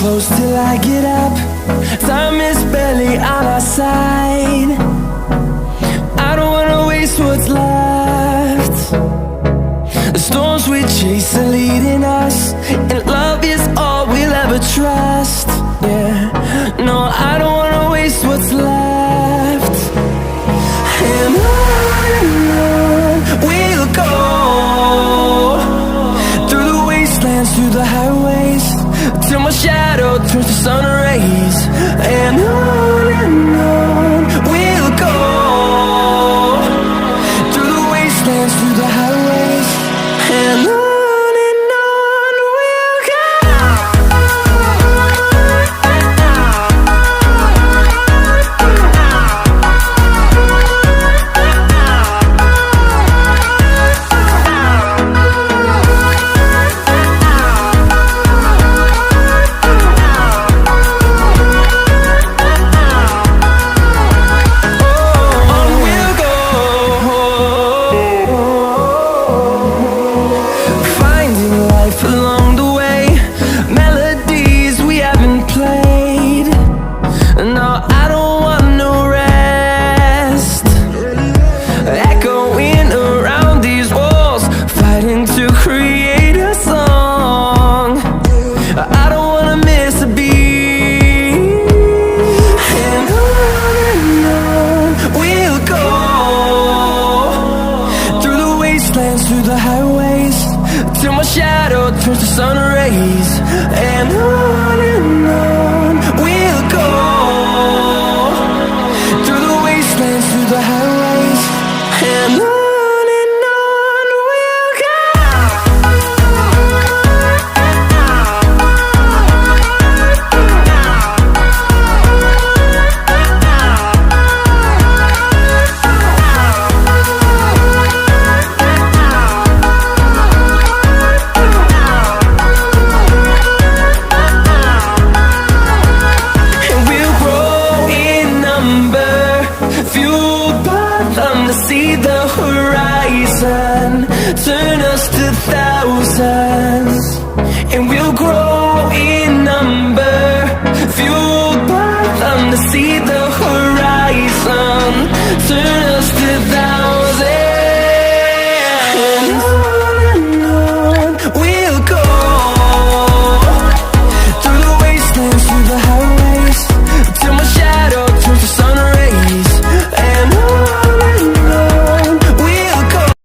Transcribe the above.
close till I get up. Time is barely on our side. I don't wanna waste what's left. The storms we chase are leading us, and love is all we'll ever trust. Yeah, no, I don't wanna waste what's left. And on we'll go, through the wastelands, through the highways, till my shadow turns to sun rays. And on we'll go, through the wastelands, through the highways, and on we'll go. Through the highways, till my shadow turns to sun rays. And on we'll go, through the wastelands, through the highways, and on we'll go. See the horizon, turn us to thousands, and we'll grow in number, fueled by them to see the